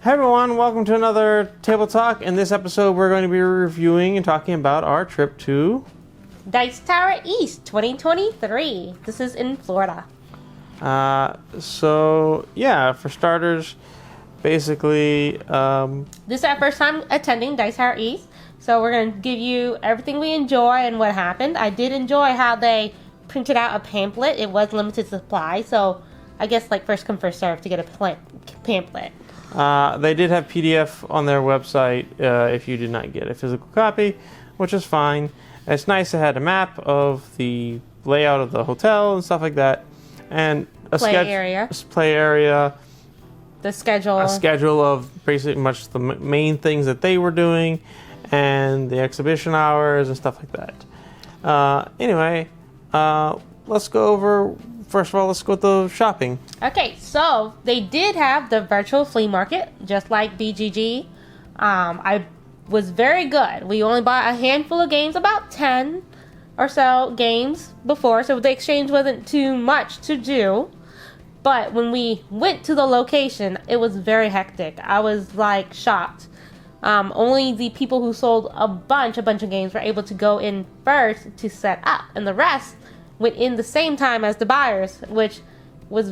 Hey everyone, welcome to another Table Talk. In this episode, we're going to be reviewing and talking about our trip to Dice Tower East 2023. This is in Florida. For starters, basically... This is our first time attending Dice Tower East, so we're going to give you everything we enjoy and what happened. I did enjoy how they printed out a pamphlet. It was limited supply, so I guess like first come, first serve to get a pamphlet. They did have PDF on their website if you did not get a physical copy, which is fine. It's nice it had a map of the layout of the hotel and stuff like that, and a play area, the schedule, a schedule of basically much the main things that they were doing, and the exhibition hours and stuff like that. Let's go over. First of all, let's go with the shopping. Okay, so they did have the virtual flea market, just like BGG. I was very good. We only bought a handful of games, about 10 or so games before, so the exchange wasn't too much to do. But when we went to the location, it was very hectic. I was like shocked. Only the people who sold a bunch of games were able to go in first to set up, and the rest went in the same time as the buyers, which was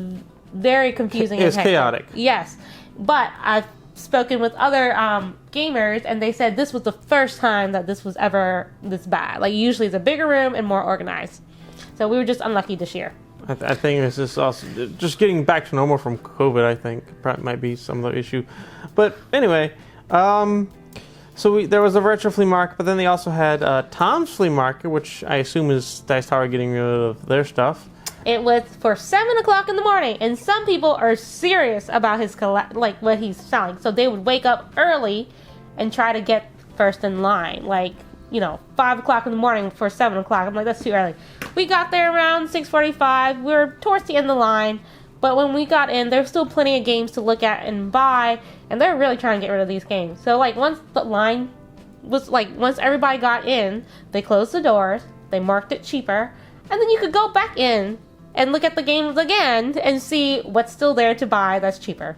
very confusing. It's chaotic. Yes, but I've spoken with other gamers, and they said this was the first time that this was ever this bad. Like, usually it's a bigger room and more organized. So we were just unlucky this year. I think this is also just getting back to normal from COVID. I think probably might be some of the issue, but anyway. There was a virtual flea market, but then they also had Tom's Flea Market, which I assume is Dice Tower getting rid of their stuff. It was for 7 o'clock in the morning, and some people are serious about his what he's selling. So they would wake up early and try to get first in line, 5 o'clock in the morning for 7 o'clock. I'm like, that's too early. We got there around 6:45. We were towards the end of the line, but when we got in, there's still plenty of games to look at and buy. And they're really trying to get rid of these games. So, once the line was, once everybody got in, they closed the doors, they marked it cheaper, and then you could go back in and look at the games again and see what's still there to buy that's cheaper.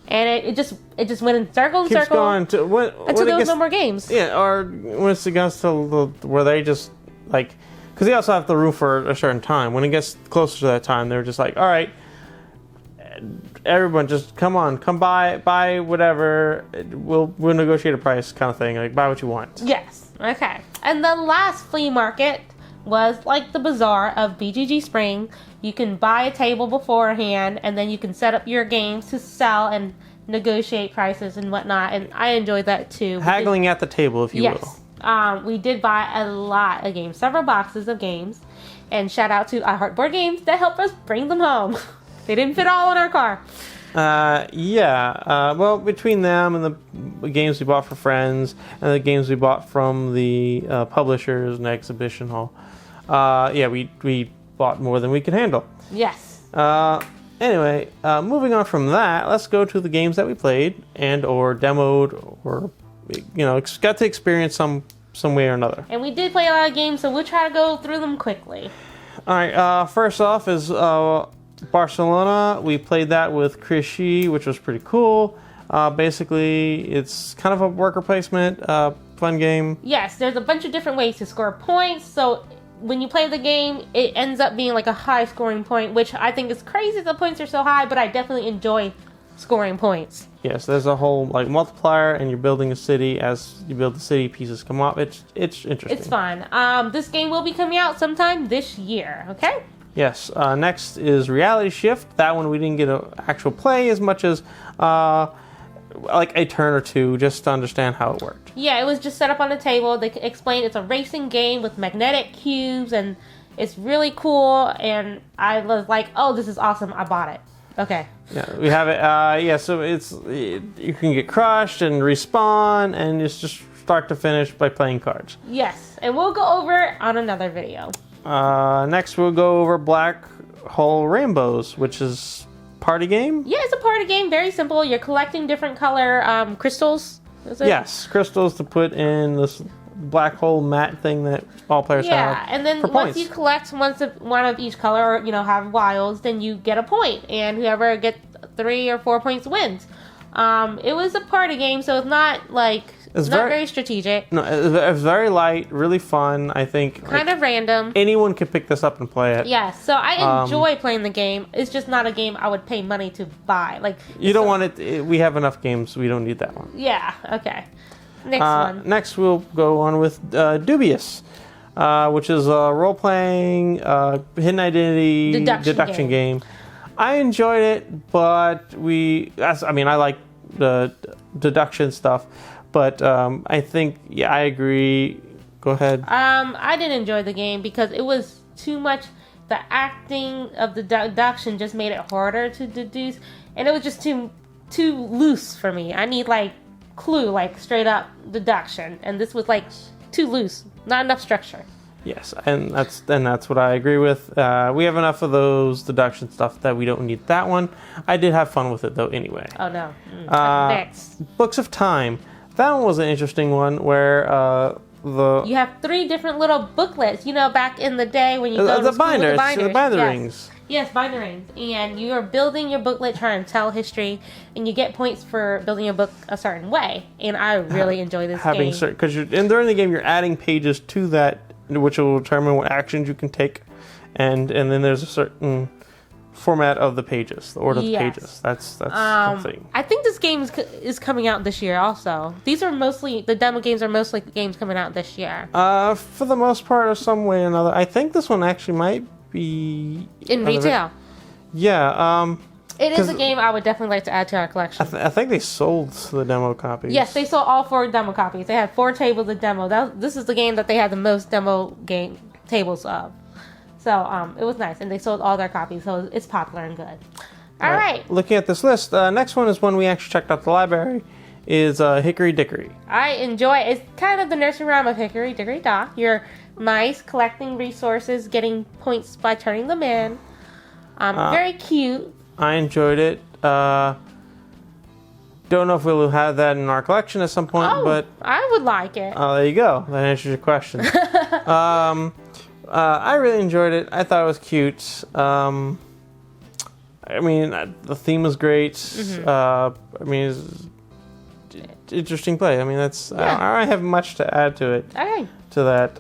And it just went in circle and circle until there was no more games. Yeah, or when it gets to where they just, because they also have the room for a certain time. When it gets closer to that time, they're just like, all right, everyone just come buy whatever, we'll negotiate a price kind of thing, buy what you want. Yes. Okay. And the last flea market was like the bazaar of BGG Spring. You can buy a table beforehand, and then you can set up your games to sell and negotiate prices and whatnot, and I enjoyed that too. Haggling at the table, if you will. Yes. We did buy a lot of games, several boxes of games, and shout out to iHeartBoard Games that helped us bring them home. They didn't fit all in our car. Well, between them and the games we bought for friends and the games we bought from the publishers and the exhibition hall, we bought more than we could handle. Yes. Anyway, moving on from that, let's go to the games that we played and or demoed or, got to experience some way or another. And we did play a lot of games, so we'll try to go through them quickly. All right, first off is... Barcelona. We played that with Chris Shee, which was pretty cool. Basically, it's kind of a worker placement, fun game. Yes, there's a bunch of different ways to score points. So when you play the game, it ends up being a high scoring point, which I think is crazy. The points are so high, but I definitely enjoy scoring points. Yes, there's a whole multiplier, and you're building a city. As you build the city, pieces come up. It's interesting. It's fun. This game will be coming out sometime this year. Okay. Yes. Next is Reality Shift. That one we didn't get an actual play as much as a turn or two just to understand how it worked. Yeah, it was just set up on the table. They explained it's a racing game with magnetic cubes, and it's really cool. And I was like, oh, this is awesome. I bought it. Okay. Yeah, we have it. So you can get crushed and respawn, and it's just start to finish by playing cards. Yes, and we'll go over it on another video. Next, we'll go over Black Hole Rainbows, which is party game. Yeah, it's a party game. Very simple. You're collecting different color crystals. Is it? Yes, crystals to put in this black hole mat thing that all players have. Yeah, and then once you collect one of each color, or have wilds, then you get a point, and whoever gets 3 or 4 points wins. It was a party game, so it's not like It's not very- very strategic. No, it's very light, really fun. I think Kind of random. anyone can pick this up and play it. Yeah, so I enjoy playing the game. It's just not a game I would pay money to buy. Like You don't want it. We have enough games. We don't need that one. Yeah. Okay. Next one. Next, we'll go on with Dubious, which is a role-playing hidden identity Deduction game. I enjoyed it, but I like the deduction stuff, but I think, I agree. Go ahead. I didn't enjoy the game because it was too much. The acting of the deduction just made it harder to deduce, and it was just too loose for me. I need like clue, like straight up deduction, and this was like too loose, not enough structure. Yes, and that's what I agree with. We have enough of those deduction stuff that we don't need that one. I did have fun with it though. Anyway. Oh no. Next. Books of Time. That one was an interesting one where you have 3 different little booklets. You know, back in the day when you go to the school with the binders, the binder yes. rings. Yes, binder rings. And you are building your booklet, trying to tell history, and you get points for building your book a certain way. And I really enjoy this game. Because during the game you're adding pages to that, which will determine what actions you can take, and then there's a certain format of the pages, the order of the pages. That's the thing. I think this game is coming out this year. Also, the demo games are mostly games coming out this year. For the most part, or some way or another. I think this one actually might be in retail. Yeah. It is a game I would definitely like to add to our collection. I think they sold the demo copies. Yes, they sold all 4 demo copies. They had 4 tables of demo. This is the game that they had the most demo game tables of. So it was nice, and they sold all their copies, so it's popular and good. All right. Looking at this list, next one is one we actually checked out the library, is Hickory Dickory. I enjoy it. It's kind of the nursery rhyme of Hickory Dickory Dock. You're nice, collecting resources, getting points by turning them in. Very cute. I enjoyed it. Don't know if we'll have that in our collection at some point, but I would like it. Oh, there you go. That answers your question. I really enjoyed it. I thought it was cute. The theme was great. Mm-hmm. It's interesting play. I don't have much to add to it. Okay. To that.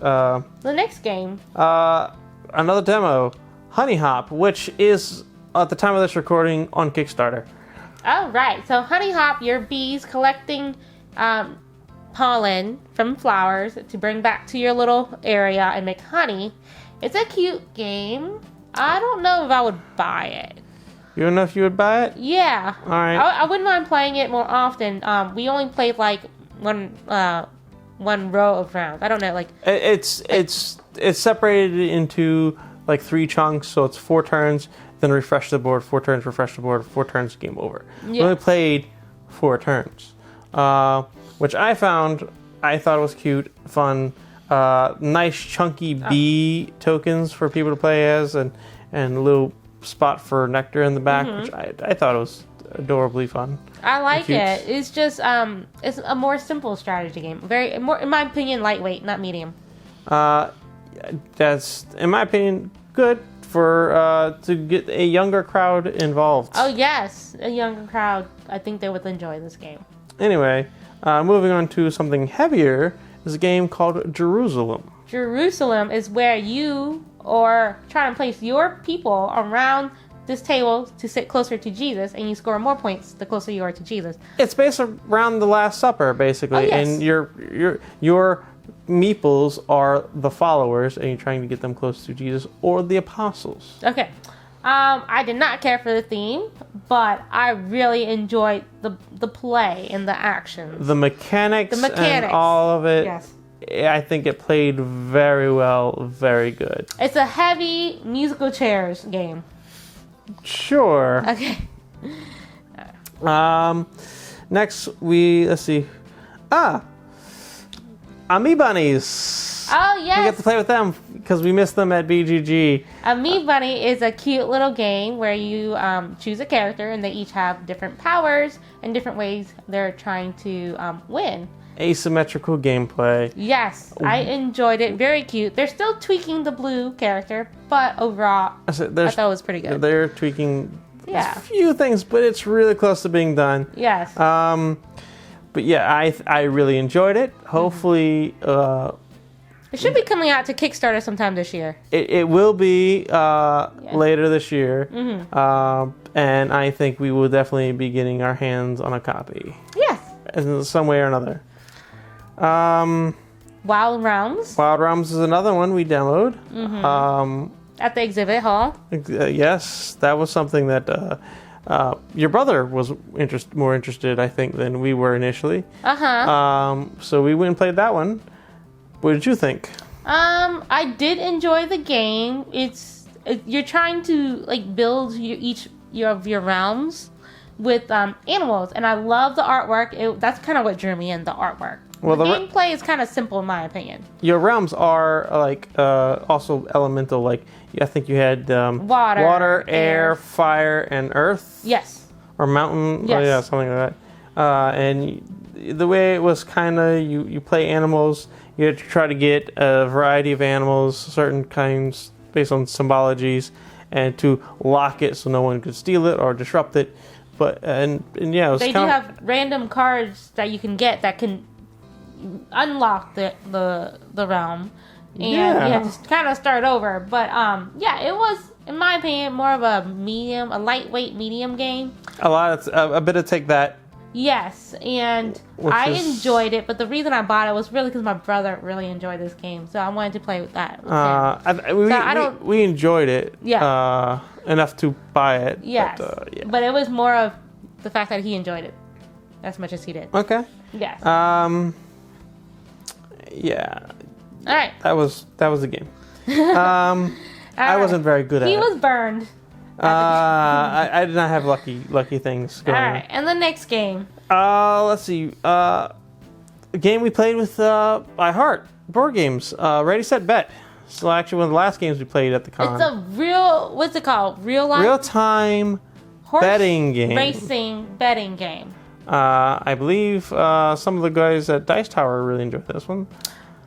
The next game. Another demo, Honey Hop, which is at the time of this recording on Kickstarter. Oh, right. So Honey Hop, your bees collecting pollen from flowers to bring back to your little area and make honey. It's a cute game. I don't know if I would buy it. You don't know if you would buy it? Yeah. All right. I wouldn't mind playing it more often. We only played like one row of rounds. I don't know, like it's separated into like 3 chunks, so it's 4 turns, then refresh the board, 4 turns, refresh the board, 4 turns, game over. Yes. We only played 4 turns, which I thought was cute, fun, nice chunky bee tokens for people to play as, and a little spot for nectar in the back, which I thought it was adorably fun. I like it. It's just it's a more simple strategy game. More, in my opinion, lightweight, not medium. That's, in my opinion, good for to get a younger crowd involved. Oh yes, a younger crowd. I think they would enjoy this game. Anyway, moving on to something heavier, is a game called Jerusalem. Jerusalem is where you are trying to place your people around this table to sit closer to Jesus, and you score more points the closer you are to Jesus. It's based around the Last Supper, basically, oh, yes. and your meeples are the followers, and you're trying to get them close to Jesus or the apostles. Okay. I did not care for the theme, but I really enjoyed the play and the action. The mechanics and all of it. Yes. I think it played very well, very good. It's a heavy musical chairs game. Sure. Okay. Next let's see. Ami Bunnies. Oh, yes. We get to play with them because we missed them at BGG. Ami Bunny is a cute little game where you choose a character and they each have different powers and different ways they're trying to win. Asymmetrical gameplay. Yes, I enjoyed it. Very cute. They're still tweaking the blue character, but overall, I thought it was pretty good. They're tweaking Yeah. a few things, but it's really close to being done. Yes. But yeah, I really enjoyed it. Hopefully, it should be coming out to Kickstarter sometime this year. it will be later this year. And I think we will definitely be getting our hands on a copy. Yes. In some way or another. Wild Realms. Wild Realms is another one we demoed. At the exhibit hall. Yes, that was something that your brother was more interested, I think, than we were initially. So we went and played that one. What did you think? I did enjoy the game. You're trying to like build each of your realms with animals, and I love the artwork. That's kind of what drew me in, the artwork. Well, the gameplay is kind of simple in my opinion. Your realms are like also elemental. Like I think you had water, air, fire, and earth. Yes. Or mountain. Yes. Oh, yeah, something like that. And the way it was kind of you play animals. You had to try to get a variety of animals, certain kinds based on symbologies, and to lock it so no one could steal it or disrupt it. But and yeah, it was they do have random cards that you can get that can unlock the realm, and you have to kind of start over. But yeah, it was, in my opinion, more of a lightweight medium game. A bit of take that. Yes, and I enjoyed it, but the reason I bought it was really because my brother really enjoyed this game, so I wanted to play with that. We enjoyed it enough to buy it. Yes, but it was more of the fact that he enjoyed it as much as he did. Okay. Yes. Yeah. All right. That was the game. I wasn't very good at it. He was burned. I did not have lucky things going. All right, and the next game. Let's see. A game we played with iHeart board games. Ready, Set, Bet. So actually, one of the last games we played at the con. It's a what's it called? Real-time betting game. Racing betting game. I believe some of the guys at Dice Tower really enjoyed this one.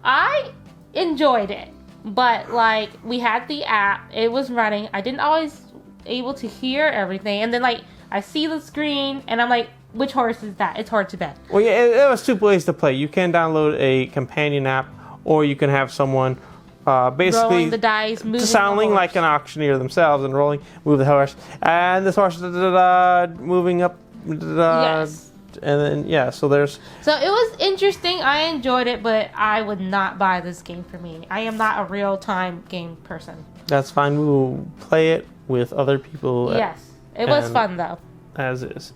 I enjoyed it, but like we had the app, it was running. I didn't always able to hear everything, and then like I see the screen and I'm like, which horse is that? It's hard to bet. Well, yeah, it was two ways to play. You can download a companion app, or you can have someone basically rolling the dice, moving sounding the horse. Like an auctioneer themselves and move the horse, and this horse moving up. Yes. And then so there's. So it was interesting. I enjoyed it, but I would not buy this game for me. I am not a real-time game person. That's fine. We will play it with other people. Yes. It was fun, though. As is.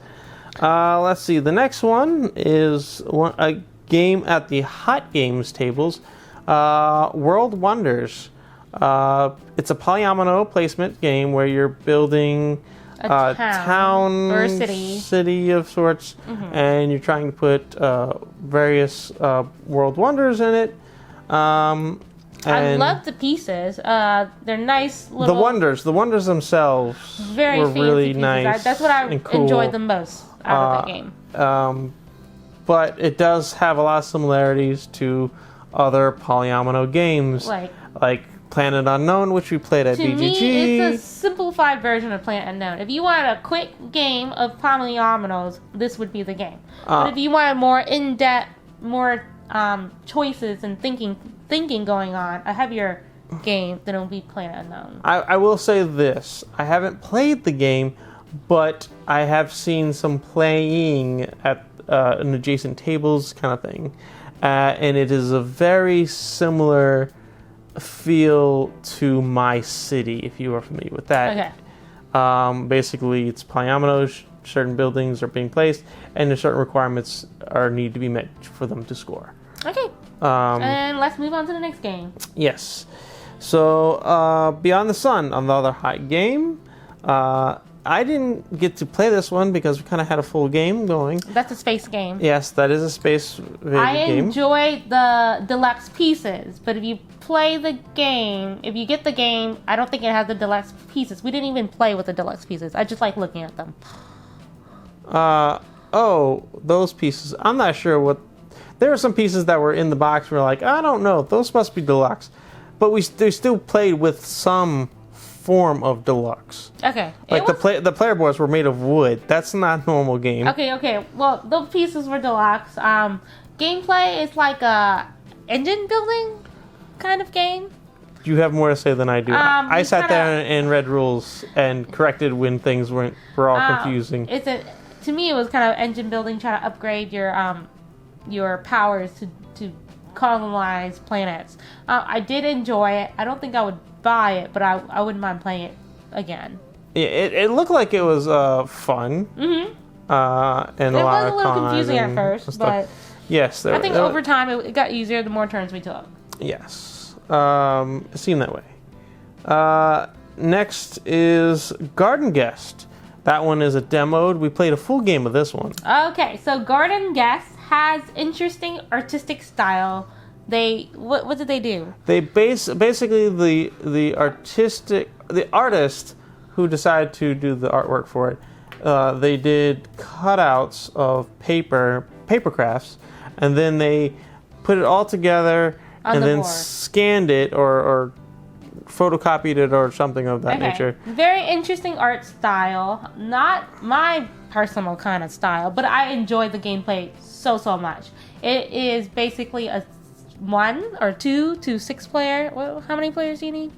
Let's see. The next one is a game at the Hot Games tables. World Wonders. It's a polyomino placement game where you're building a town or a city of sorts, and you're trying to put various World Wonders in it. I love the pieces. They're nice little. The wonders themselves very were really pieces. nice. That's what I cool. enjoyed the most out of that game. But it does have a lot of similarities to other polyomino games, like Planet Unknown, which we played at BGG. To me, it's a simplified version of Planet Unknown. If you want a quick game of polyominoes, this would be the game. But if you want a more in-depth, more choices and thinking going on, a heavier game, then it will be Planet Unknown. I will say this. I haven't played the game, but I have seen some playing at an adjacent tables kind of thing. And it is a very similar feel to My City, if you are familiar with that. Okay. Basically, it's polyominoes. Certain buildings are being placed, and there's certain requirements need to be met for them to score. Okay. And let's move on to the next game. Yes. So, Beyond the Sun, another hot game. I didn't get to play this one because we kind of had a full game going. That's a space game. Yes, that is a space game. I enjoyed the deluxe pieces, but if you play the game, if you get the game, I don't think it has the deluxe pieces. We didn't even play with the deluxe pieces. I just like looking at them. Those pieces. I'm not sure what. There were some pieces that were in the box. We're like, I don't know. Those must be deluxe. But they still played with some form of deluxe. Okay. Like the player boards were made of wood. That's not a normal game. Okay. Well, the pieces were deluxe. Gameplay is like a engine building kind of game. You have more to say than I do. I sat there and read rules and corrected when things were all confusing. To me, it was kind of engine building, trying to upgrade your powers to colonize planets. I did enjoy it. I don't think I would buy it, but I wouldn't mind playing it again. It looked like it was fun. Mm-hmm. And it was a little confusing at first, but yes, I think over time it got easier the more turns we took. Yes, it seemed that way. Next is Garden Guest. That one is a demoed. We played a full game of this one. Okay, so Garden Guest has interesting artistic style. What did they do? They basically the artist who decided to do the artwork for it. They did cutouts of paper crafts, and then they put it all together and then board. Scanned it or photocopied it or something of that nature. Very interesting art style. Not my personal kind of style, but I enjoyed the gameplay so much. It is basically a 1 or 2 to 6 player. Well, how many players do you need?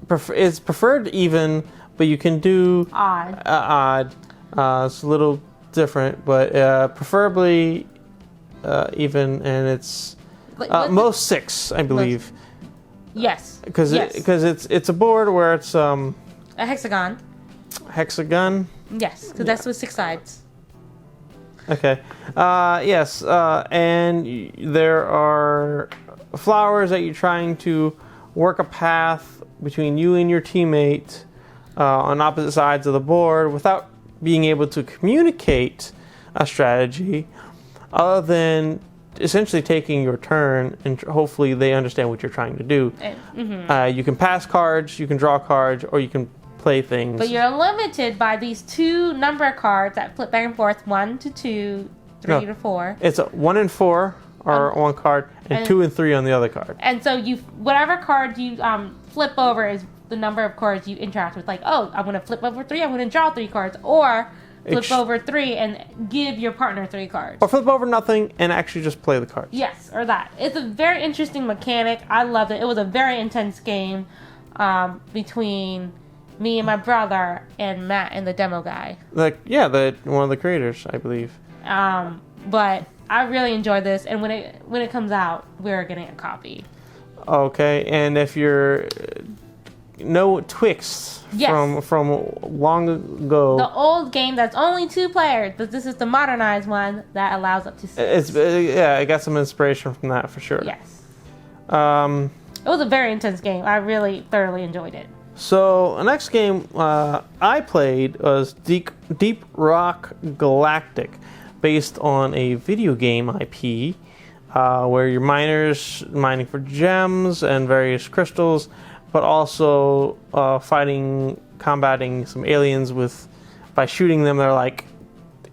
It's preferred even, but you can do odd. It's a little different, but preferably even, and it's most 6, I believe. Yes. Because it's a board where it's a hexagon. Hexagon. Yes, because that's with 6 sides. Okay. Yes. And there are flowers that you're trying to work a path between you and your teammate on opposite sides of the board without being able to communicate a strategy other than essentially taking your turn, and hopefully they understand what you're trying to do. Mm-hmm. You can pass cards, you can draw cards, or you can play things. But you're limited by these 2 number cards that flip back and forth, 1 to 2, 3 to 4. It's 1 and 4 are one card, and 2 and 3 on the other card. And so whatever card you flip over is the number of cards you interact with. Like, oh, I'm going to flip over 3, I'm going to draw 3 cards, or flip over 3 and give your partner 3 cards. Or flip over nothing and actually just play the cards. Yes, or that. It's a very interesting mechanic. I loved it. It was a very intense game between me and my brother and Matt and the demo guy. One of the creators, I believe. But I really enjoyed this, and when it comes out, we're getting a copy. Okay, and if you're Twix from long ago. The old game that's only 2 players, but this is the modernized one that allows up to 6. I got some inspiration from that for sure. Yes. It was a very intense game. I really thoroughly enjoyed it. So the next game I played was Deep Rock Galactic, based on a video game IP where you're miners mining for gems and various crystals, but also combating some aliens by shooting them. They're like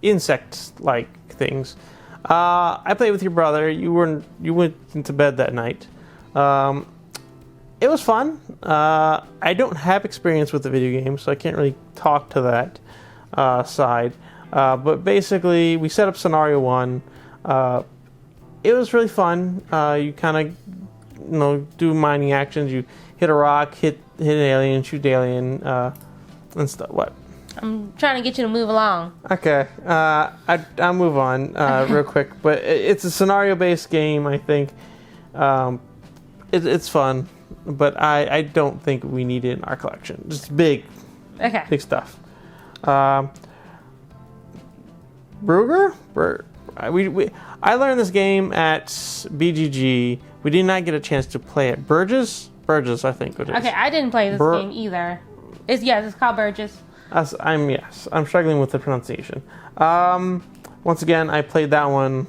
insect-like things. I played with your brother. You went into bed that night. It was fun. I don't have experience with the video game, so I can't really talk to that side. But basically, we set up scenario 1. It was really fun. You kind of do mining actions. You hit a rock, hit an alien, shoot the alien, and stuff. What? I'm trying to get you to move along. Okay. I'll move on real quick. But it's a scenario-based game, I think. It's fun, but I don't think we need it in our collection. Just big stuff. Bruger? I learned this game at BGG. We did not get a chance to play it. Burgess, I think it is. Okay, I didn't play this game either. It's called Burgess. I'm struggling with the pronunciation. Once again, I played that one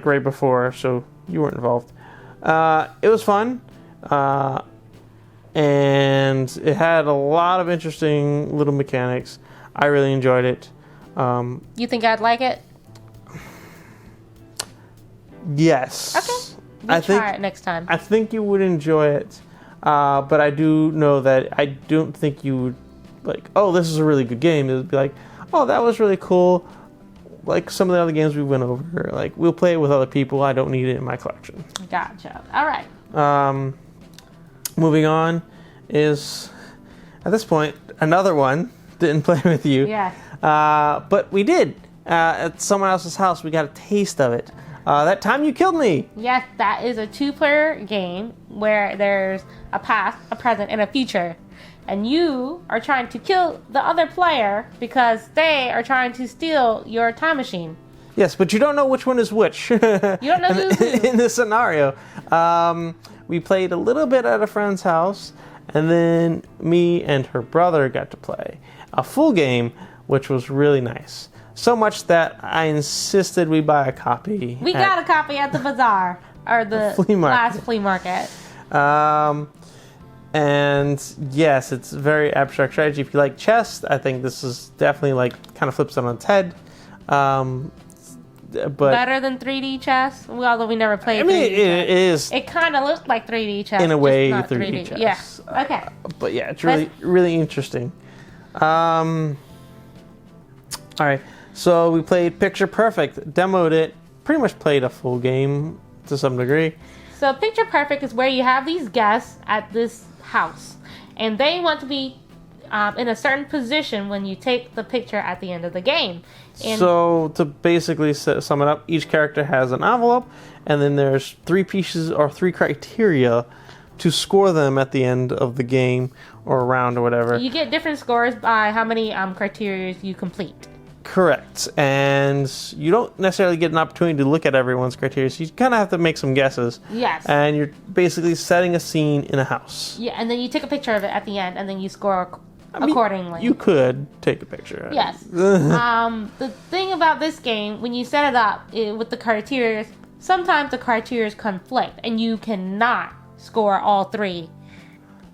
right before, so you weren't involved. It was fun, and it had a lot of interesting little mechanics. I really enjoyed it. You think I'd like it? Yes. Okay. We'll try it next time. I think you would enjoy it. But I do know that I don't think you would like, oh, this is a really good game. It would be like, oh, that was really cool. Like some of the other games we went over, like we'll play it with other people. I don't need it in my collection. Gotcha. All right. Moving on is, at this point, another one. Didn't play with you. Yes. But we did. At someone else's house, we got a taste of it. That time you killed me. Yes, that is a 2-player game where there's a past, a present, and a future. And you are trying to kill the other player because they are trying to steal your time machine. Yes, but you don't know which one is which. You don't know who's who. In this scenario. We played a little bit at a friend's house, and then me and her brother got to play a full game, which was really nice. So much that I insisted we buy a copy. We got a copy at the bazaar, or the last flea market. And yes, it's very abstract strategy. If you like chess, I think this is definitely like kind of flips it on its head. But better than 3D chess, although we never played. I mean, 3D it is. It kind of looks like 3D chess In a way, just not 3D chess. Yeah. Okay. But yeah, it's really interesting. All right, so we played Picture Perfect, demoed it, pretty much played a full game to some degree. So Picture Perfect is where you have these guests at this house, and they want to be in a certain position when you take the picture at the end of the game. And so to basically sum it up, each character has an envelope, and then there's 3 pieces or 3 criteria to score them at the end of the game or round or whatever. you get different scores by how many criteria you complete. Correct. And you don't necessarily get an opportunity to look at everyone's criteria, so you kind of have to make some guesses. Yes. And you're basically setting a scene in a house. Yeah, and then you take a picture of it at the end, and then you score accordingly. You could take a picture. Yes. The thing about this game, when you set it up with the criteria, sometimes the criteria conflict, and you cannot score all 3.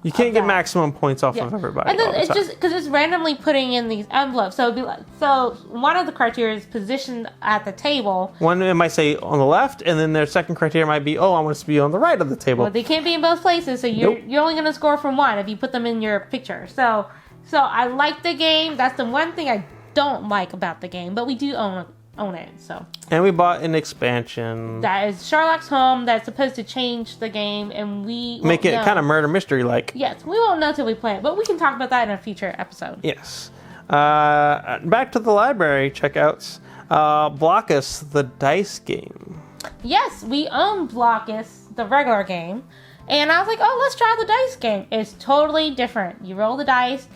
You can't get maximum points off of everybody. And then all the it's time. just because it's randomly putting in these envelopes. So it'd be like, so one of the criteria is positioned at the table. One it might say on the left, and then their second criteria might be, oh, I want it to be on the right of the table. Well, they can't be in both places, so you're only going to score from one if you put them in your picture. So I like the game. That's the one thing I don't like about the game, but we do own it. So. And we bought an expansion. That is Sherlock's Home. That's supposed to change the game, and we won't make it know. kind of murder mystery like. Yes, we won't know till we play it, but we can talk about that in a future episode. Yes. Back to the library checkouts. Blockus, the dice game. Yes, we own Blockus, the regular game, and I was like, oh, let's try the dice game. It's totally different. You roll the dice,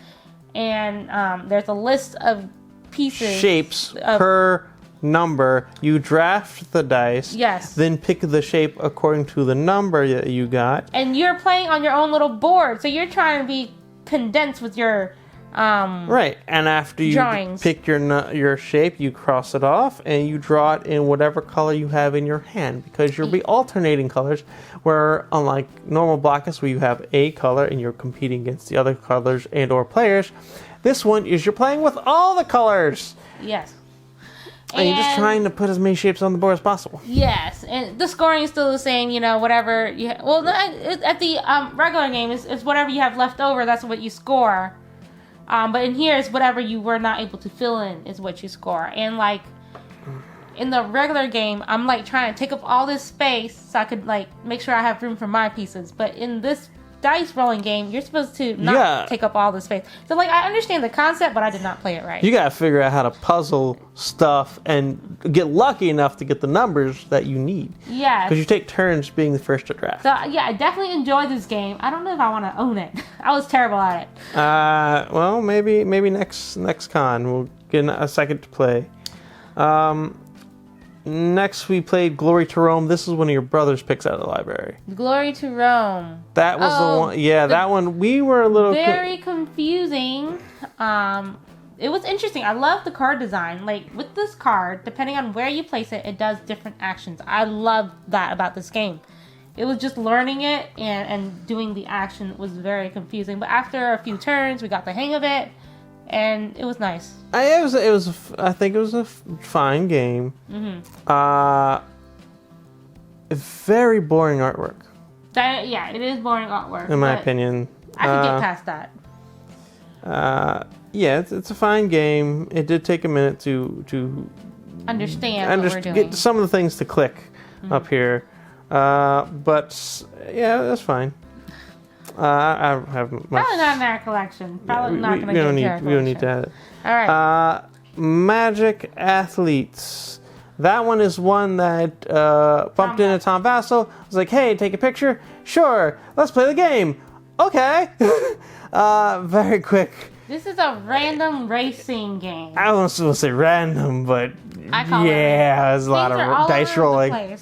and there's a list of pieces. Shapes per number. You draft the dice. Yes. Then pick the shape according to the number that you got. And you're playing on your own little board, so you're trying to be condensed with your right. And after you drawings. pick your shape, you cross it off and you draw it in whatever color you have in your hand, because you'll be alternating colors, where unlike normal Blockus where you have a color and you're competing against the other colors and or players, this one is you're playing with all the colors. Yes. And you're just trying to put as many shapes on the board as possible. Yes, and the scoring is still the same, whatever you... Well, at the regular game, it's whatever you have left over, that's what you score. But in here, it's whatever you were not able to fill in is what you score. And, in the regular game, I'm, trying to take up all this space so I could, make sure I have room for my pieces. But in this dice rolling game, you're supposed to not take up all the space. So I understand the concept, but I did not play it right. You gotta figure out how to puzzle stuff and get lucky enough to get the numbers that you need. Yeah. Because you take turns being the first to draft. So I definitely enjoyed this game. I don't know if I want to own it. I was terrible at it. Well, maybe next con we'll get a second to play. Next, we played Glory to Rome. This is one of your brother's picks out of the library. Glory to Rome. That was the one. Yeah, that one. We were a little... Very confusing. It was interesting. I love the card design. With this card, depending on where you place it, it does different actions. I love that about this game. It was just learning it and doing the action was very confusing. But after a few turns, we got the hang of it. And it was nice. I think it was a fine game. Mm-hmm. Very boring artwork. Yeah, it is boring artwork. in my but opinion. I could get past that. Yeah, it's a fine game. It did take a minute to Understand what we're doing. get some of the things to click up here. But yeah, that's fine. I have much. Probably not in our collection. Probably not going to get into our collection. We don't need to have it. All right. Magic Athletes. That one is one that bumped into Tom Vassell. I was like, hey, take a picture? Sure. Let's play the game. Okay. Very quick. This is a random racing game. I was supposed to say random, but yeah, there's a lot of dice rolling.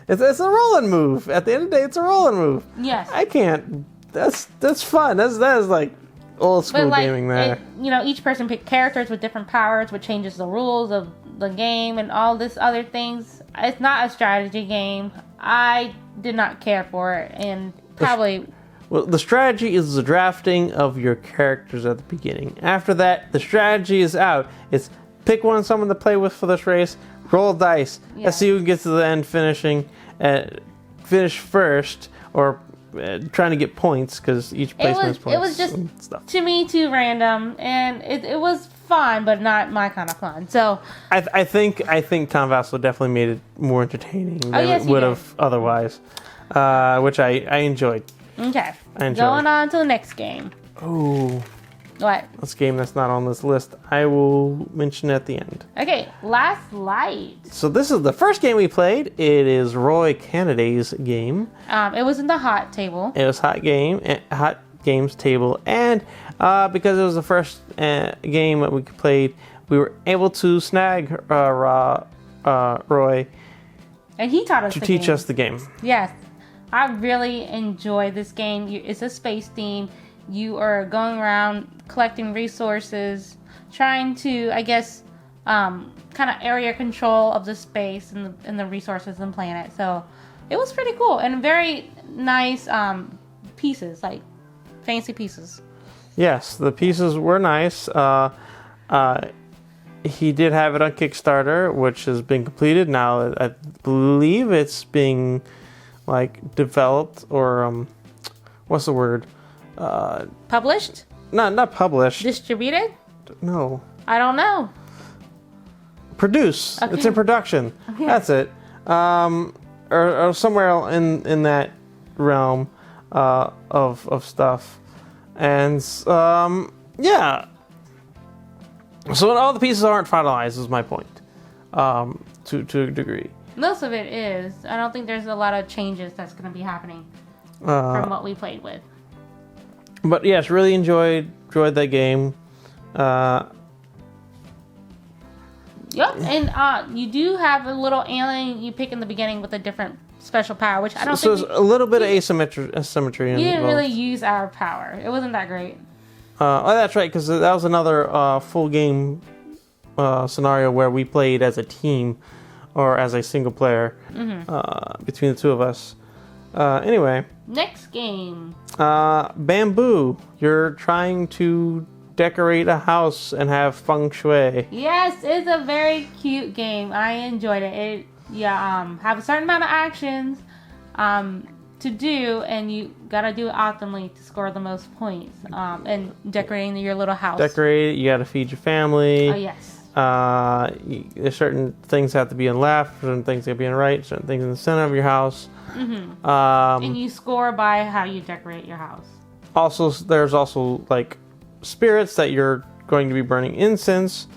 It's a rolling move. At the end of the day, it's a rolling move. Yes. I can't. That's fun. That is like old school gaming there. Each person picked characters with different powers, which changes the rules of the game and all this other things. It's not a strategy game. I did not care for it, and probably. Well, the strategy is the drafting of your characters at the beginning. After that, the strategy is out. It's pick someone to play with for this race, roll dice, let's see who gets to the end finish first, or trying to get points, because each placement has points. It was just, stuff. To me, too random, and it was fun, but not my kind of fun. So I think Tom Vassell definitely made it more entertaining than it would have otherwise, which I enjoyed. Okay. Going on to the next game. Oh. What? This game that's not on this list, I will mention at the end. Okay, Last Light. So this is the first game we played. It is Roy Canada's game. It was in the hot table. It was hot games table, and because it was the first game that we played, we were able to snag Roy, and he taught us to teach us the game. Yes. I really enjoy this game. It's a space theme. You are going around collecting resources, trying to, I guess, kind of area control of the space and the resources and planet. So it was pretty cool and very nice pieces, like fancy pieces. Yes, the pieces were nice. He did have it on Kickstarter, which has been completed. Now I believe it's being developed, or what's the word? Published? Not published. Distributed? No. I don't know. Produce. Okay. It's in production. Okay. That's it. Or somewhere in that realm of stuff. And yeah. So all the pieces aren't finalized is my point. To a degree. Most of it is. I don't think there's a lot of changes that's going to be happening from what we played with. But yes, really enjoyed that game. Yep, and you do have a little alien you pick in the beginning with a different special power, which I don't think... So there's a little bit of asymmetry. You didn't really use our power. It wasn't that great. That's right, because that was another full game scenario where we played as a team or as a single player between the two of us. Anyway. Next game. Bamboo. You're trying to decorate a house and have feng shui. Yes, it's a very cute game. I enjoyed it. Have a certain amount of actions to do, and you gotta do it optimally to score the most points. And decorating your little house. Decorate it. You gotta feed your family. Oh yes. There's certain things have to be in left, certain things have to be in right, certain things in the center of your house. Mm-hmm. And you score by how you decorate your house. Also, there's also spirits that you're going to be burning incense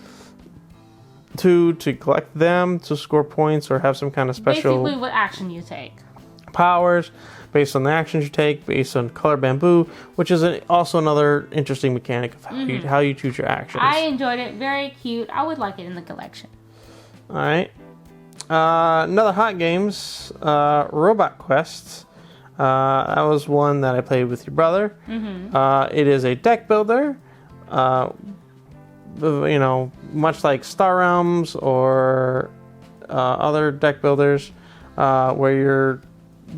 to collect them to score points or have some kind of special. Basically, what action you take. Powers based on the actions you take, based on color bamboo, which is also another interesting mechanic of how you choose your actions. I enjoyed it. Very cute. I would like it in the collection. All right. Another hot games, Robot Quest. That was one that I played with your brother. Mm-hmm. It is a deck builder. Much like Star Realms or other deck builders, where you're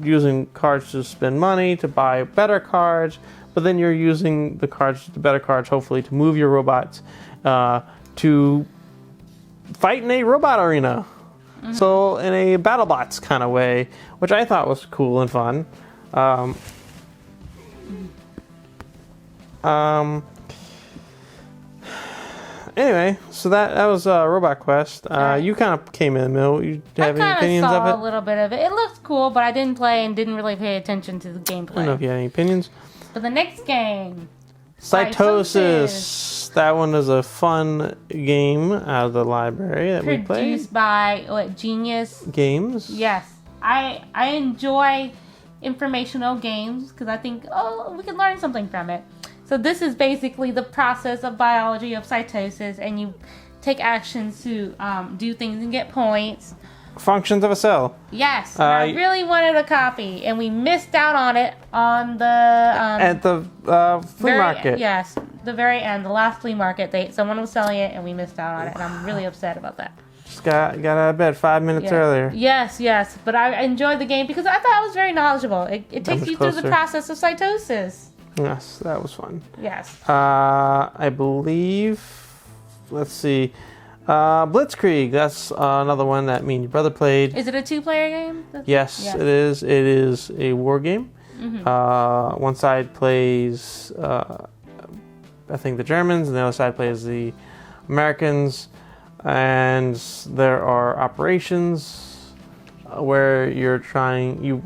using cards to spend money to buy better cards, but then you're using the better cards, hopefully, to move your robots to fight in a robot arena. Mm-hmm. So in a BattleBots kind of way, which I thought was cool and fun. Um, Anyway, so that was Robot Quest. Alright. You kind of came in the middle. You have any I kind opinions of of saw it? a little bit of it. It looked cool, but I didn't play and didn't really pay attention to the gameplay. I don't know if you had any opinions. But the next game, Cytosis. That one is a fun game out of the library that we played. produced by Genius. Games. Yes, I enjoy informational games because I think we can learn something from it. So this is basically the process of biology of cytosis, and you take actions to do things and get points. Functions of a cell. Yes, I really wanted a copy, and we missed out on it on the at the flea market. Yes, the very end, the last flea market. Someone was selling it, and we missed out on it, and I'm really upset about that. Just got out of bed 5 minutes earlier. Yes, but I enjoyed the game because I thought it was very knowledgeable. It takes you through the process of cytosis. Yes, that was fun. Yes. I believe. Let's see. Blitzkrieg. That's another one that me and your brother played. Is it a 2-player game? Yes, it is. It is a war game. Mm-hmm. One side plays, I think, the Germans, and the other side plays the Americans. And there are operations where you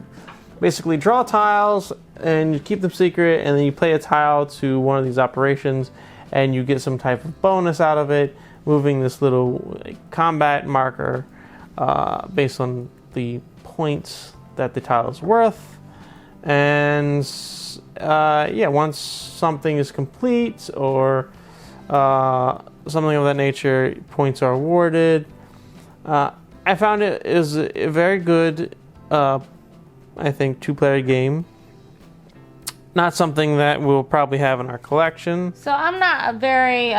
basically draw tiles and you keep them secret, and then you play a tile to one of these operations, and you get some type of bonus out of it, moving this little combat marker based on the points that the tile is worth. And once something is complete or something of that nature, points are awarded. I found it is a very good, I think, 2-player game. Not something that we'll probably have in our collection. So I'm not a very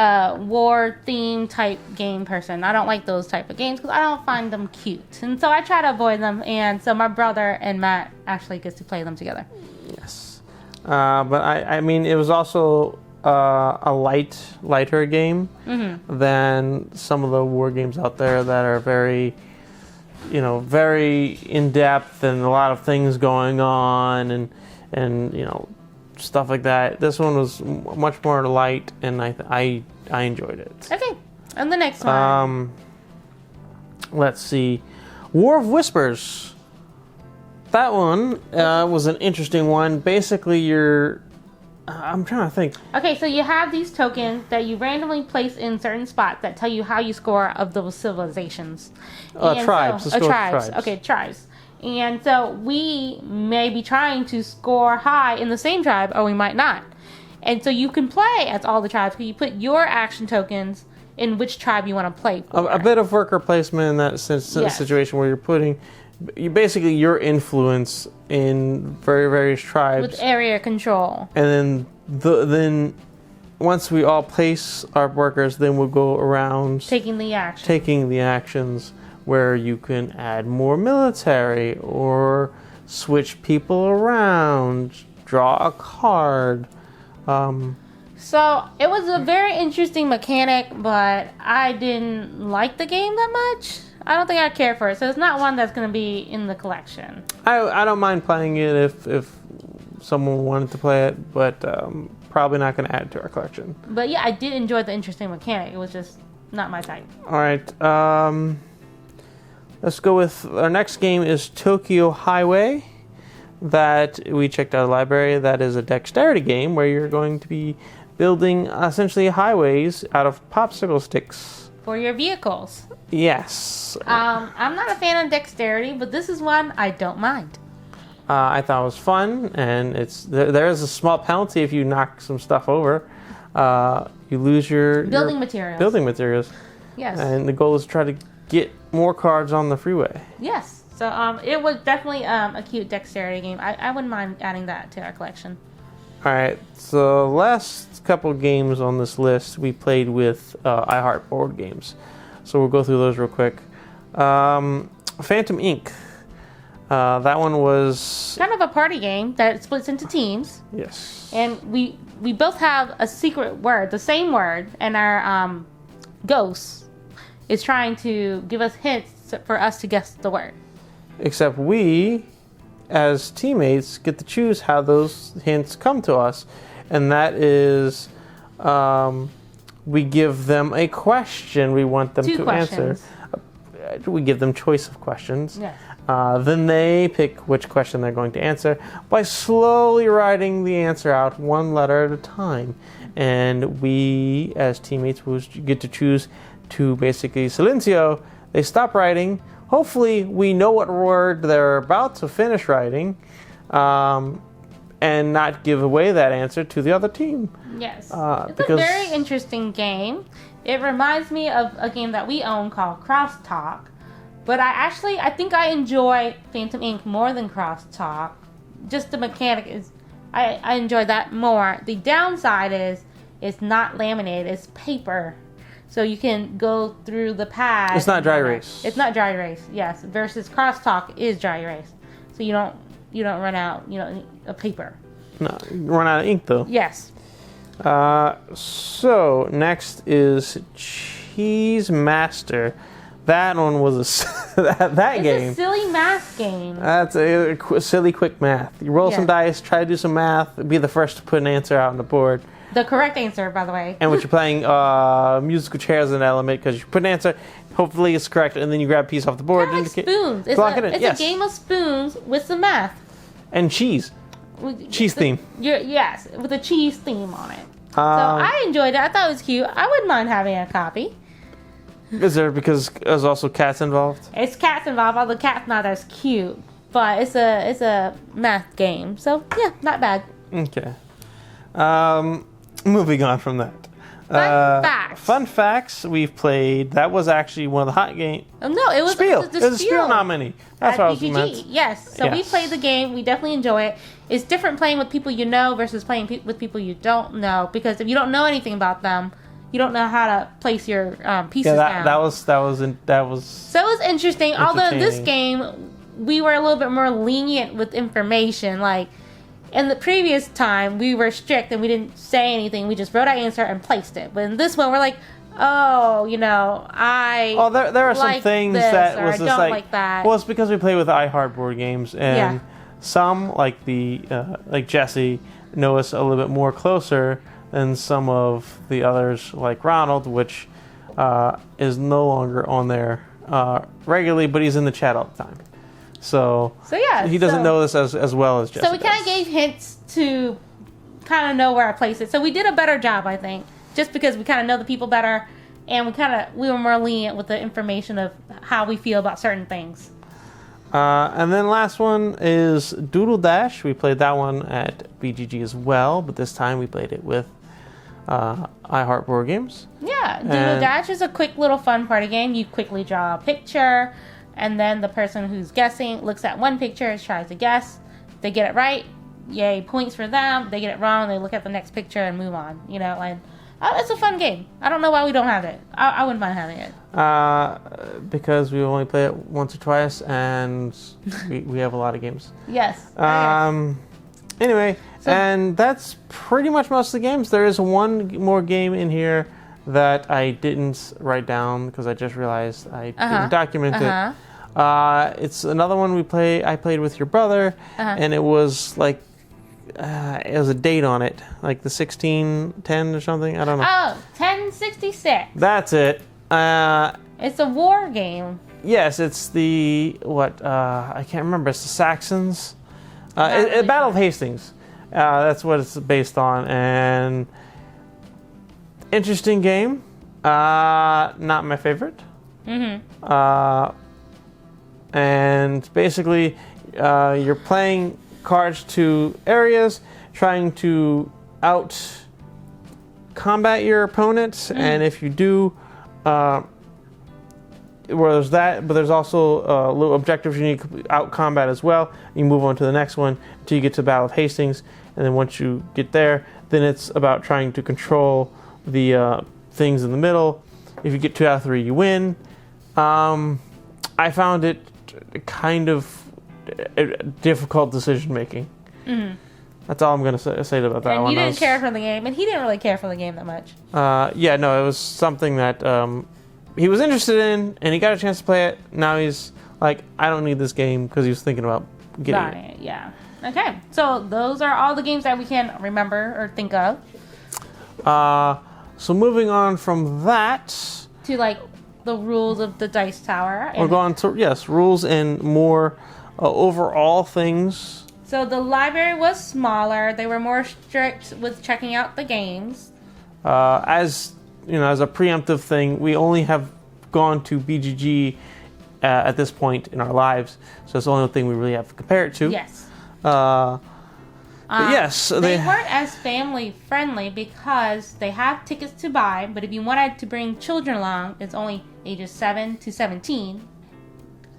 war-themed type game person. I don't like those type of games because I don't find them cute. And so I try to avoid them. And so my brother and Matt actually gets to play them together. Yes. But I mean, it was also a lighter game than some of the war games out there that are very, very in-depth and a lot of things going on and stuff like that. This one was much more light, and I enjoyed it. Okay, and the next one. Let's see, War of Whispers. That one was an interesting one. Basically, I'm trying to think. Okay, so you have these tokens that you randomly place in certain spots that tell you how you score of those civilizations. Tribes. Tribes. Okay, tribes. And so we may be trying to score high in the same tribe, or we might not. And so you can play as all the tribes, because you put your action tokens in which tribe you want to play for. A bit of worker placement in that situation where you're putting basically your influence in various tribes. With area control. And then once we all place our workers, then we'll go around taking the actions where you can add more military or switch people around, draw a card. So it was a very interesting mechanic, but I didn't like the game that much. I don't think I care for it, so it's not one that's going to be in the collection. I don't mind playing it if someone wanted to play it, but probably not going to add it to our collection. But yeah, I did enjoy the interesting mechanic. It was just not my type. All right. Let's go with our next game is Tokyo Highway that we checked out of the library. That is a dexterity game where you're going to be building essentially highways out of popsicle sticks. For your vehicles. Yes. I'm not a fan of dexterity, but this is one I don't mind. I thought it was fun, and there is a small penalty if you knock some stuff over. You lose your building materials. Yes. And the goal is to try to get more cards on the freeway. Yes. So it was definitely a cute dexterity game. I wouldn't mind adding that to our collection. All right. So last couple games on this list we played with iHeart board games. So we'll go through those real quick. Phantom Inc. That one was kind of a party game that splits into teams. Yes. And we both have a secret word, the same word, and our ghost is trying to give us hints for us to guess the word. Except we as teammates, get to choose how those hints come to us. And that is, we give them a question we want them to answer. We give them choice of questions. Yes. Then they pick which question they're going to answer by slowly writing the answer out one letter at a time. And we, as teammates, will get to choose to basically silencio. They stop writing. Hopefully, we know what word they're about to finish writing, and not give away that answer to the other team. Yes. It's a very interesting game. It reminds me of a game that we own called Crosstalk. But I think I enjoy Phantom Ink more than Crosstalk. Just the mechanic is, I enjoy that more. The downside is it's not laminated, it's paper. So you can go through the pad. It's not dry erase. It's not dry erase, yes. Versus Crosstalk is dry erase. So you don't run out, of paper. No, you run out of ink though. Yes. So next is Cheese Master. That one was that game. It's a silly math game. That's a silly quick math. You roll some dice, try to do some math, be the first to put an answer out on the board. The correct answer, by the way. And when you're playing musical chairs as an element, because you put an answer, hopefully it's correct, and then you grab a piece off the board. Kind of like spoons. It's a game of spoons with some math. And cheese. Cheese theme. Yes, with a cheese theme on it. So I enjoyed it. I thought it was cute. I wouldn't mind having a copy. Is there, because there's also cats involved? It's cats involved, although the cat's not as cute. But it's a math game. So, yeah, not bad. Okay. Moving on from that. Fun facts. Fun facts we've played. That was actually one of the hot games. Oh, no, it was Spiel. the It was a Spiel nominee. That's what I was meant. Yes. So we played the game. We definitely enjoy it. It's different playing with people you know versus playing with people you don't know. Because if you don't know anything about them, you don't know how to place your pieces down. That was. So it was interesting. Although in this game, we were a little bit more lenient with information. Like, in the previous time, we were strict and we didn't say anything. We just wrote our answer and placed it. But in this one, we're like, there are some things that was just like that. Well, it's because we play with iHeart board games, and some like like Jesse know us a little bit more closer than some of the others, like Ronald, which is no longer on there regularly, but he's in the chat all the time. So he doesn't know this as well as Jesse. So we kind of gave hints to kind of know where I placed it. So we did a better job, I think, just because we kind of know the people better, and we were more lenient with the information of how we feel about certain things. And then last one is Doodle Dash. We played that one at BGG as well, but this time we played it with iHeart Board Games. Yeah, Doodle Dash is a quick little fun party game. You quickly draw a picture, and then the person who's guessing looks at one picture and tries to guess. If they get it right, yay, points for them. If they get it wrong, they look at the next picture and move on. And it's a fun game. I don't know why we don't have it. I wouldn't mind having it. Because we only play it once or twice, and we have a lot of games. Yes. Anyway, and that's pretty much most of the games. There is one more game in here that I didn't write down because I just realized I didn't document it. It's another one I played with your brother, and it was like it was a date on it, like the 1610 or something. I don't know. Oh, 1066. That's it. It's a war game. Yes, it's the I can't remember. It's the Saxons. Battle of Hastings. That's what it's based on, and interesting game. Not my favorite. And basically, you're playing cards to areas, trying to out-combat your opponent, and if you do, well, there's that, but there's also little objectives you need to out-combat as well. You move on to the next one until you get to Battle of Hastings, and then once you get there, then it's about trying to control the things in the middle. If you get 2 out of 3, you win. I found it kind of difficult decision making. That's all I'm going to say about that and one. And you didn't care for the game, and he didn't really care for the game that much. It was something that he was interested in, and he got a chance to play it. Now he's like, I don't need this game, because he was thinking about getting it. Yeah. Okay, so those are all the games that we can remember or think of. So moving on from that to like the rules of the Dice Tower. We're going to rules and more overall things. So the library was smaller. They were more strict with checking out the games. As you know, as a preemptive thing, we only have gone to BGG at this point in our lives, so it's the only thing we really have to compare it to. Yes. But yes, they weren't as family friendly because they have tickets to buy, but if you wanted to bring children along, it's only ages 7 to 17.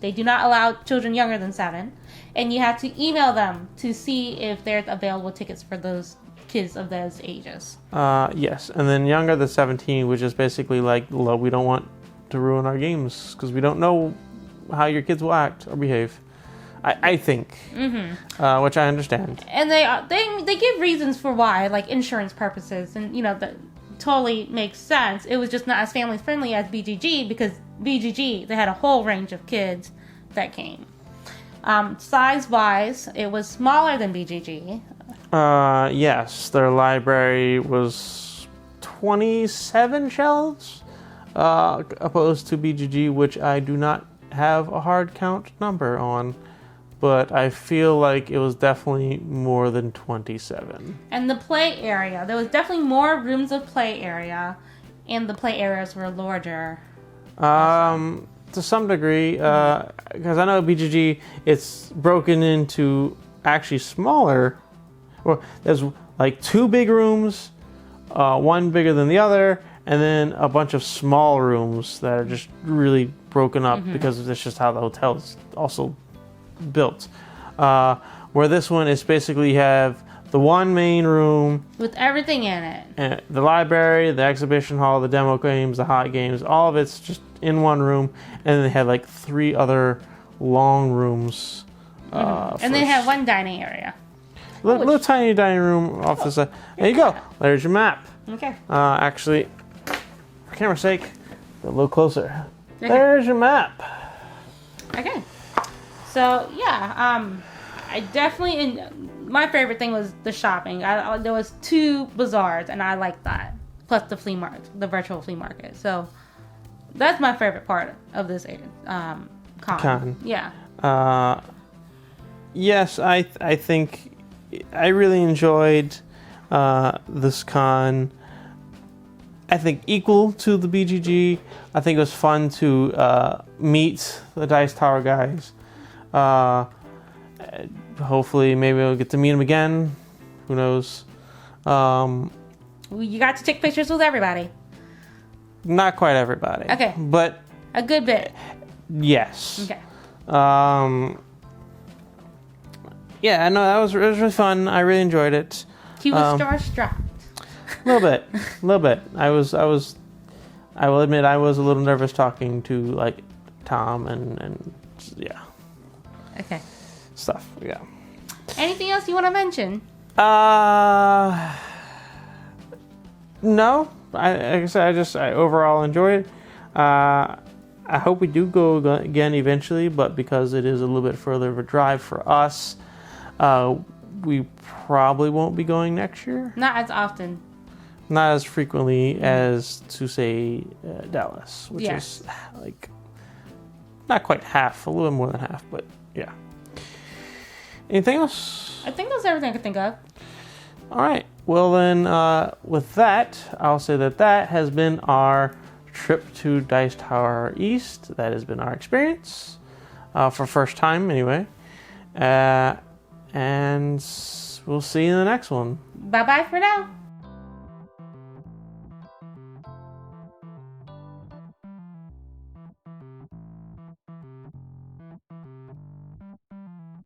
They do not allow children younger than 7, and you have to email them to see if there's available tickets for those kids of those ages. Yes, and then younger than 17, which is basically like, well, we don't want to ruin our games because we don't know how your kids will act or behave. I think, which I understand. And they give reasons for why, like insurance purposes, and that totally makes sense. It was just not as family friendly as BGG because BGG they had a whole range of kids that came. Size wise, it was smaller than BGG. Yes, their library was 27 shelves, opposed to BGG, which I do not have a hard count number on. But I feel like it was definitely more than 27. And the play area, there was definitely more rooms of play area, and the play areas were larger. To some degree, because I know BGG, it's broken into actually smaller. Well, there's like 2 big rooms, one bigger than the other, and then a bunch of small rooms that are just really broken up because that's just how the hotel is also built. Where this one is basically you have the one main room with everything in it, and the library, the exhibition hall, the demo games, the hot games, all of it's just in one room, and then they had like 3 other long rooms. And they have one dining area. Little tiny dining room off the side. There you go. There's your map. Okay. Actually, for camera's sake, a little closer. Okay. There's your map. Okay. So yeah, I definitely my favorite thing was the shopping. There was 2 bazaars, and I liked that. Plus the flea market, the virtual flea market. So that's my favorite part of this con. Yeah. Yes, I think I really enjoyed this con. I think equal to the BGG. I think it was fun to meet the Dice Tower guys. Hopefully, maybe we'll get to meet them again. Who knows? You got to take pictures with everybody. Not quite everybody. Okay. But a good bit. Yes. Okay. Yeah, no, it was really fun. I really enjoyed it. He was starstruck. A little bit. I will admit I was a little nervous talking to like Tom and yeah. Okay. Stuff. Yeah. Anything else you want to mention? No. Like I said, I overall enjoyed it. I hope we do go again eventually, but because it is a little bit further of a drive for us, we probably won't be going next year. Not as often. Not as frequently as to say Dallas, which is like not quite half, a little more than half, but yeah. Anything else? I think that's everything I could think of. All right. Well then, with that, I'll say that has been our trip to Dice Tower East. That has been our experience for first time anyway. And we'll see you in the next one. Bye-bye for now.